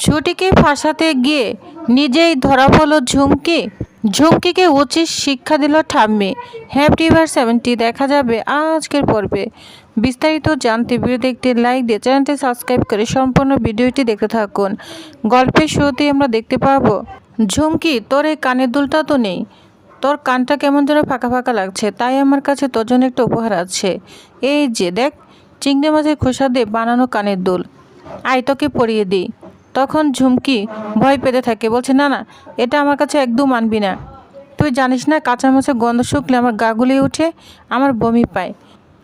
ছুটিকে ফাঁসাতে গিয়ে নিজেই ধরা পড়ল ঝুমকি। ঝুমকিকে উচিত শিক্ষা দিল ঠাম্মি। হ্যাপি এভার 70 দেখা যাবে আজকের পর্বে। বিস্তারিত জানতে ভিডিওতে একটি লাইক দিয়ে চ্যানেলটি সাবস্ক্রাইব করে সম্পূর্ণ ভিডিওটি দেখতে থাকুন। গল্পের শুরুতেই আমরা দেখতে পাবো, ঝুমকি তোর এই কানের দুলটা তো নেই, তোর কানটা কেমন যেন ফাঁকা ফাঁকা লাগছে, তাই আমার কাছে তোর জন্য একটা উপহার আছে। এই যে দেখ, চিংড়ি মাছের খোসা দিয়ে বানানো কানের দুল, আই তোকে পরিয়ে দিই। তখন ঝুমকি ভয় পেতে থাকে, বলছে না না, এটা আমার কাছে একদম আনবি না। তুই জানিস না কাঁচা মাছের গন্ধ শুকলে আমার গা গুলিয়ে উঠে, আমার বমি পায়,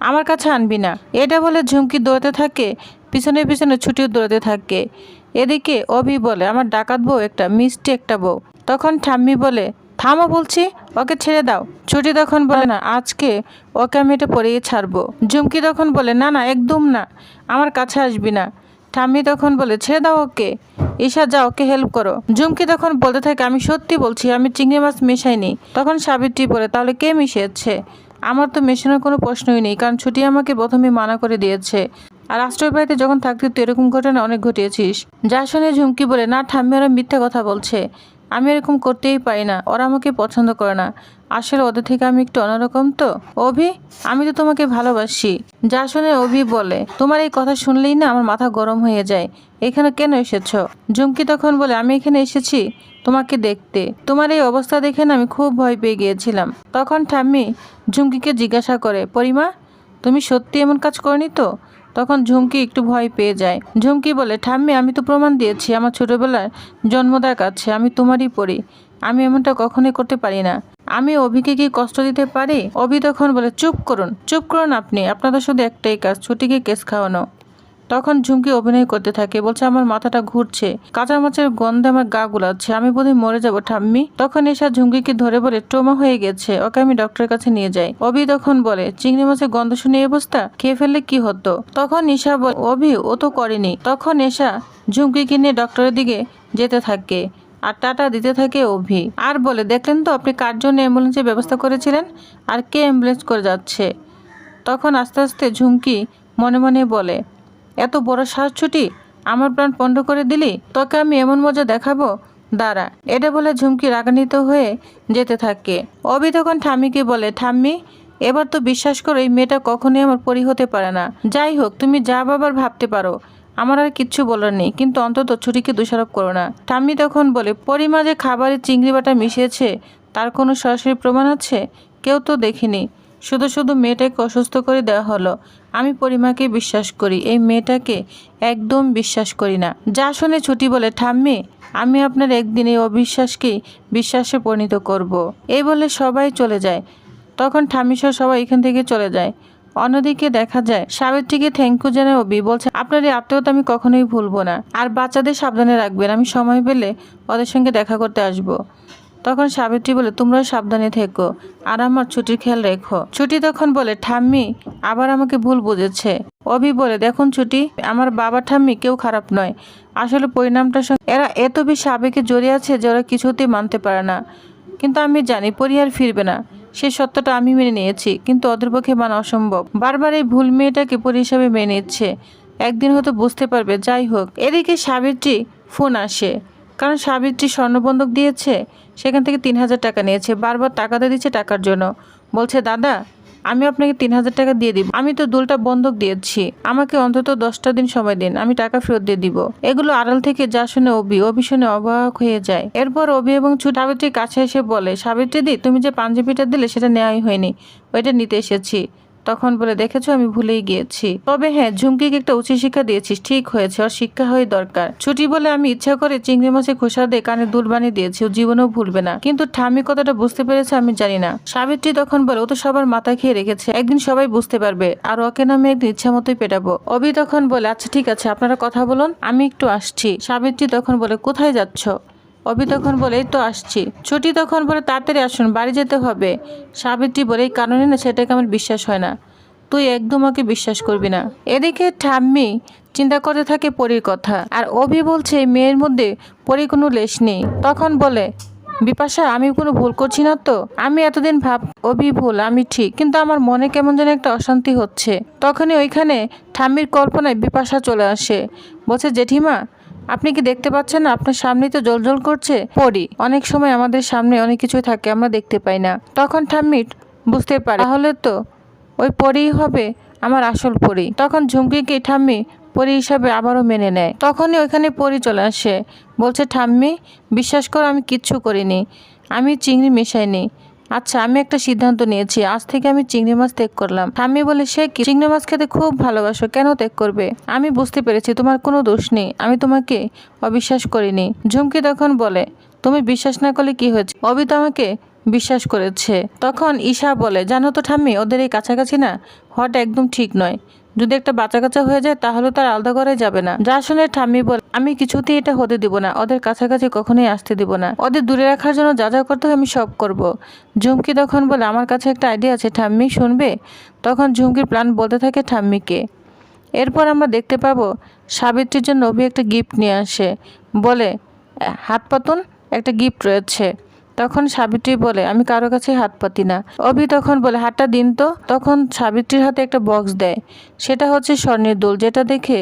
আমার কাছে আনবি না। এটা বলে ঝুমকি দৌড়াতে থাকে, পিছনে পিছনে ছুটিও দৌড়াতে থাকে। এদিকে অভি বলে, আমার ডাকাত বউ একটা, মিষ্টি একটা বউ। তখন ঠাম্মি বলে, থামো বলছি, ওকে ছেড়ে দাও। ছুটি তখন বলে, না আজকে ওকে আমি এটা পরিয়ে ছাড়বো। ঝুমকি তখন বলে, না না একদম না, আমার কাছে আসবি না। ঠাম্মি তখন বলে, ছেড়ে দাও ওকে, ঈশা যাও ওকে হেল্প করো। ঝুমকি তখন বলতে থাকে, আমি সত্যি বলছি আমি চিংড়ি মাছ মেশাইনি। তখন সাবিত্রী বলে, তাহলে কে মিশিয়েছে? আমার তো মেশানোর কোনো প্রশ্নই নেই, কারণ ছুটি আমাকে প্রথমে মানা করে দিয়েছে। আর আশ্রয় বাড়িতে যখন থাকতে তুই এরকম ঘটনা অনেক ঘটিয়েছিস। যা শুনে ঝুমকি বলে, না ঠাম্মি ওরা মিথ্যা কথা বলছে, আমি এরকম করতেই পারি না, ওরা আমাকে পছন্দ করে না। আসলে ওদের থেকে আমি একটু অন্যরকম তো। অভি, আমি তো তোমাকে ভালোবাসি। যা শুনে অভি বলে, তোমার এই কথা শুনলেই না আমার মাথা গরম হয়ে যায়, এখানে কেন এসেছ? ঝুমকি তখন বলে, আমি এখানে এসেছি তোমাকে দেখতে, তোমার এই অবস্থা দেখে না আমি খুব ভয় পেয়ে গিয়েছিলাম। তখন ঠাম্মি ঝুমকিকে জিজ্ঞাসা করে, পরিমা তুমি সত্যি এমন কাজ করনি তো? তখন ঝুমকি একটু ভয় পেয়ে যায়। ঝুমকি বলে, ঠাম্মি আমি তো প্রমাণ দিয়েছি, আমার ছোটবেলার জন্মদাগ আছে, আমি তোমারই পড়ি, আমি এমনটা কখনোই করতে পারি না। আমি অভিকে কি কষ্ট দিতে পারি? অভি তখন বলে, চুপ করুন আপনি, আপনাদের শুধু একটাই কাজ, ছুটিকে কেস খাওয়ানো। তখন ঝুমকি অভিনয় করতে থাকে, বলছে আমার মাথাটা ঘুরছে, কাঁচা মাছের গন্ধে আমার গা গুলাচ্ছে, আমি বোধহয় মরে যাবো ঠাম্মি। তখন এসা ঝুমকিকে ধরে বলে, ট্রমা হয়ে গেছে, ওকে আমি ডক্টরের কাছে নিয়ে যাই। অভি তখন বলে, চিংড়ি মাছের গন্ধ শুনে এই অবস্থা, খেয়ে ফেললে কি হতো? তখন ঈশা বলে, অভি ও তো করেনি। তখন এসা ঝুমকিকে নিয়ে ডক্টরের দিকে যেতে থাকে আর টাটা দিতে থাকে অভি, আর বলে, দেখলেন তো আপনি কার জন্য অ্যাম্বুলেন্সের ব্যবস্থা করেছিলেন, আর কে অ্যাম্বুলেন্স করে যাচ্ছে। তখন আস্তে আস্তে ঝুমকি মনে মনে বলে, এত বড় শ্বাস ছুটি, আমার প্রাণ পণ্ড করে দিলি, তোকে আমি এমন মজা দেখাবো, দাঁড়া। এটা বলে ঝুমকি রাগান্বিত হয়ে যেতে থাকে। অভি তখন ঠাম্মিকে বলে, ঠাম্মি এবার তো বিশ্বাস করো এই মেয়েটা কখনোই আমার পরি হতে পারে না। যাই হোক তুমি যা বাবার ভাবতে পারো, আমার আর কিচ্ছু বলার নেই, কিন্তু অন্তত ছুটিকে দোষারোপ করো না। ঠাম্মি তখন বলে, পরিমা যে খাবারে চিংড়ি বাটা মিশিয়েছে তার কোনো সরাসরি প্রমাণ আছে? কেউ তো দেখিনি, শুধু শুধু মেয়েটাকে অসুস্থ করে দেওয়া হলো। আমি পরিমাকে বিশ্বাস করি, এই মেয়েটাকে একদম বিশ্বাস করি না। যা শুনে ছুটি বলে, ঠাম্মি আমি আপনার একদিন এই অবিশ্বাসকেই বিশ্বাসে পরিণত করব। এই বলে সবাই চলে যায়। তখন ঠাম্মি সহ সবাই এখান থেকে চলে যায়। অন্যদিকে দেখা যায় সাবিত্রীকে থ্যাংক ইউ জানায় অভি, বলছে আপনার এই আত্মীয়তা আমি কখনোই ভুলবো না, আর বাচ্চাদের সাবধানে রাখবেন, আমি সময় পেলে ওদের সঙ্গে দেখা করতে আসবো। তখন সাবিত্রী বলে, তোমরাও সাবধানে থেকো আর আমার ছুটির খেয়াল রেখো। ছুটি তখন বলে, ঠাম্মি আবার আমাকে ভুল বুঝেছে। অভি বলে, দেখুন ছুটি, আমার বাবা ঠাম্মি কেউ খারাপ নয়, আসলে পরিণামটার সঙ্গে এরা এত বেশি আবেগে জড়িয়ে আছে যে ওরা কিছুতেই মানতে পারে না। কিন্তু আমি জানি পরি আর ফিরবে না, সে সত্যটা আমি মেনে নিয়েছি, কিন্তু ওদের পক্ষে মানা অসম্ভব। বারবার এই ভুল মেয়েটাকে পরি হিসাবে মেনে নিচ্ছে, একদিন হয়তো বুঝতে পারবে। যাই হোক, এদিকে সাবিত্রী ফোন আসে, কারণ সাবিত্রী স্বর্ণবন্ধক দিয়েছে, সেখান থেকে 3000 টাকা নিয়েছে, বারবার টাকাতে দিচ্ছে টাকার জন্য। বলছে, দাদা আমি আপনাকে 3000 টাকা দিয়ে দিব, আমি তো দুলটা বন্ধক দিয়েছি, আমাকে অন্তত 10টা দিন সময় দিন, আমি টাকা ফেরত দিয়ে দিব। এগুলো আড়াল থেকে যা শুনে অভি শুনে অবাক হয়ে যায়। এরপর অভি এবং ছুটি সাবিত্রীর কাছে এসে বলে, সাবিত্রী দি তুমি যে পাঞ্জাবিটা দিলে সেটা নেওয়াই হয়নি, ওইটা নিতে এসেছি। তখন বলে, দেখেছো আমি ভুলেই গিয়েছি, তবে হ্যাঁ ঝুমকিকে একটা উচিত শিক্ষা দিয়েছিস, ঠিক হয়েছে, ওর শিক্ষা হয়ে দরকার। ছুটি বলে, আমি ইচ্ছা করে চিংড়ি মাছের খোসা দিয়ে কানে দুল বানিয়ে দিয়েছি, ও জীবনেও ভুলবে না, কিন্তু ঠাম্মি কথাটা বুঝতে পেরেছে আমি জানি না। সাবিত্রী তখন বলে, ও তো সবার মাথা খেয়ে রেখেছে, একদিন সবাই বুঝতে পারবে, আর ওকে না আমি একদিন ইচ্ছা মতোই পেটাবো। অভি তখন বলে, আচ্ছা ঠিক আছে আপনারা কথা বলুন, আমি একটু আসছি। সাবিত্রী তখন বলে, কোথায় যাচ্ছ? অভি তখন বলে, এই তো আসছি। ছুটি তখন বলে, তাড়াতাড়ি আসুন, বাড়ি যেতে হবে। সাবিত্রী বলে, এই কারণে না সেটাকে আমার বিশ্বাস হয় না, তুই একদম ওকে বিশ্বাস করবি না। এদিকে ঠাম্মি চিন্তা করতে থাকে পরীর কথা, আর অভি বলছে মেয়ের মধ্যে পরীর কোনো লেশ নেই। তখন বলে, বিপাশা আমি কোনো ভুল করছি না তো? আমি এতদিন ভাব অভি ভুল, আমি ঠিক, কিন্তু আমার মনে কেমন যেন একটা অশান্তি হচ্ছে। তখনই ওইখানে ঠাম্মির কল্পনায় বিপাশা চলে আসে, বলছে, জেঠিমা আপনি কি দেখতে পাচ্ছেন না আপনার সামনেই তো জ্বলজ্বল করছে পরি। অনেক সময় আমাদের সামনে অনেক কিছু থাকে আমরা দেখতে পাই না। তখন ঠাম্মি বুঝতে পারে তাহলে তো ওই পরিই হবে আমার আসল পরি। তখন ঝুমকিকে ঠাম্মি পরি হিসাবে আবারও মেনে নেয়। তখনই ওইখানে পরি চলে আসে, বলছে ঠাম্মি বিশ্বাস করো আমি কিচ্ছু করিনি, আমি চিংড়ি মেশাইনি। আচ্ছা আমি একটা সিদ্ধান্ত নিয়েছি, আজ থেকে আমি চিংড়ি মাছ ত্যাগ করলাম। ঠাম্মি বলে সে কি, চিংড়ি মাছ খেতে খুব ভালোবাসো, কেন ত্যাগ করবে? আমি বুঝতে পেরেছি তোমার কোনো দোষ নেই, আমি তোমাকে অবিশ্বাস করিনি। ঝুমকি তখন বলে তুমি বিশ্বাস না করলে কি হয়েছে, অবি তো আমাকে বিশ্বাস করেছে। তখন ঈশা বলে জানো তো ঠাম্মি ওদের এই কাছাকাছি না হওয়াটা একদম ঠিক নয়, যদি একটা বাচ্চা কাচ্চা হয়ে যায় তাহলে তার আলাদা করে যাবে না। যা শুনে ঠাম্মি বলে আমি কিছুতেই এটা হতে দিব না, ওদের কাছাকাছি কখনোই আসতে দিব না, ওদের দূরে রাখার জন্য যা যা করতে হয় আমি সব করব। ঝুমকি তখন বলে আমার কাছে একটা আইডিয়া আছে, ঠাম্মি শুনবে? তখন ঝুমকির প্ল্যান বলতে থাকে ঠাম্মিকে। এরপর আমরা দেখতে পাবো সাবিত্রীর জন্য অভি একটা গিফট নিয়ে আসে, বলে হাত পাতুন একটা গিফট রয়েছে। তখন সাবিত্রী বলে আমি কারো কাছে হাত পাতি না। অভি তখন বলে হাতটা দিন তো। তখন সাবিত্রীর হাতে একটা বক্স দেয়, সেটা হচ্ছে স্বর্ণের দুল, যেটা দেখে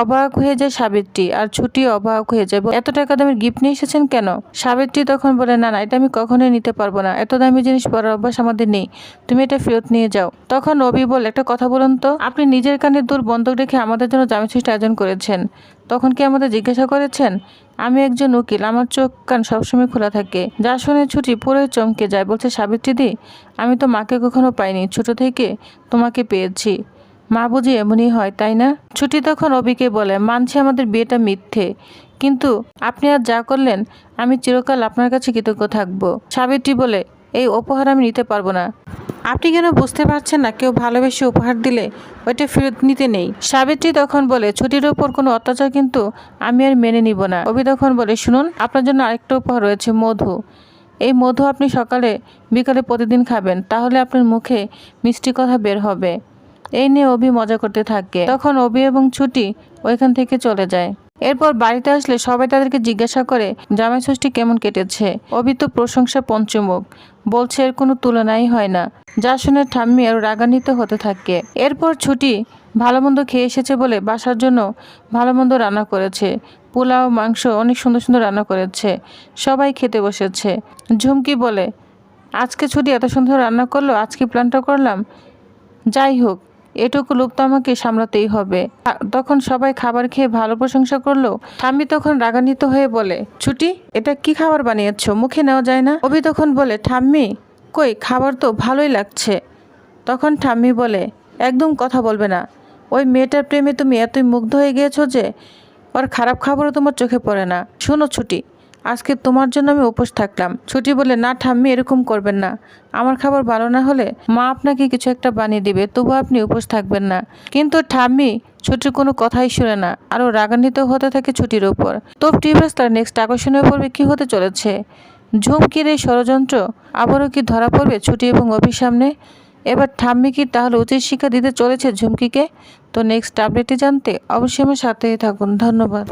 অবাক হয়ে যায় সাবিত্রী আর ছুটি অবাক হয়ে যায়, এত টাকা দামের গিফট নিয়ে এসেছেন কেন? সাবিত্রী তখন বলে না না এটা আমি কখনোই নিতে পারবো না, এত দামি জিনিস পরার অভ্যাস আমাদের নেই, তুমি এটা ফেরত নিয়ে যাও। তখন অভি বলে একটা কথা বলুন তো, আপনি নিজের কানে দুল বন্ধক রেখে আমাদের জন্য জামাই ষষ্ঠী আয়োজন করেছেন, তখন কি আমাদের জিজ্ঞাসা করেছেন? আমি একজন উকিল, আমার চোখ কান সবসময় খোলা থাকে। যা শুনে ছুটি পুরোই চমকে যায়, বলছে সাবিত্রী দি আমি তো মাকে কখনো পাইনি, ছোট থেকে তোমাকে পেয়েছি, মা বুঝি এমনই হয় তাই না? ছুটি তখন অবিকে বলে মানছি আমাদের বিয়েটা মিথ্যে, কিন্তু আপনি আর যা করলেন আমি চিরকাল আপনার কাছে কৃতজ্ঞ থাকবো। সাবিত্রী বলে এই উপহার আমি নিতে পারবো না। আপনি কেন বুঝতে পারছেন না, কেউ ভালোবেসে উপহার দিলে ওইটা ফেরত নিতে নেই। সাবিত্রী তখন বলে ছুটির ওপর কোনো অত্যাচার কিন্তু আমি আর মেনে নিব না। অভি তখন বলে শুনুন আপনার জন্য আরেকটা উপহার রয়েছে, মধু। এই মধু আপনি সকালে বিকালে প্রতিদিন খাবেন, তাহলে আপনার মুখে মিষ্টি কথা বের হবে। এই নিয়ে অভি মজা করতে থাকে। তখন অভি এবং ছুটি ওইখান থেকে চলে যায়। এরপর বাড়িতে আসলে সবাই তাদেরকে জিজ্ঞাসা করে জামাই ষষ্ঠী কেমন কেটেছে। অভি তো প্রশংসা পঞ্চমুখ, বলছে এর কোনো তুলনাই হয় না। যা শুনে ঠাম্মি আরো রাগান্বিত হতে থাকে। এরপর ছুটি ভালো মন্দ খেয়ে এসেছে বলে বাসার জন্য ভালো মন্দ রান্না করেছে, পোলাও মাংস অনেক সুন্দর সুন্দর রান্না করেছে, সবাই খেতে বসেছে। ঝুমকি বলে আজকে ছুটি এত সুন্দর রান্না করলো, আজকে প্ল্যানটা করলাম, যাই হোক এটুকু লোভ তো আমাকে সামলাতেই হবে। তখন সবাই খাবার খেয়ে ভালো প্রশংসা করলো। ঠাম্মি তখন রাগান্বিত হয়ে বলে ছুটি এটা কি খাবার বানিয়েছো, মুখে নেওয়া যায় না? অভি তখন বলে ঠাম্মি কই খাবার তো ভালোই লাগছে। তখন ঠাম্মি বলে একদম কথা বলবে না, ওই মেয়েটার প্রেমে তুমি এতই মুগ্ধ হয়ে গিয়েছো যে ওর খারাপ খাবারও তোমার চোখে পড়ে না। শোনো ছুটি আজকে তোমার জন্য আমি উপোস থাকলাম। ছুটি বলে না ঠাম্মি এরকম করবেন না, আমার খাবার ভালো না হলে মা আপনাকে কিছু একটা বানিয়ে দিবে, তবু আপনি উপোস থাকবেন না। কিন্তু ঠাম্মি ছুটির কোনো কথাই শুনে না, আরও রাগান্বিত হতে থাকে ছুটির ওপর। তো টিভিএস তার নেক্সট আকর্ষণীয় পর্বে কী হতে চলেছে, ঝুমকির এই ষড়যন্ত্র আবারও কি ধরা পড়বে ছুটি এবং অভির সামনে? এবার ঠাম্মি কি তাহলে উচিত শিক্ষা দিতে চলেছে ঝুমকিকে? তো নেক্সট আপডেটটি জানতে অবশ্যই আমার সাথেই থাকুন। ধন্যবাদ।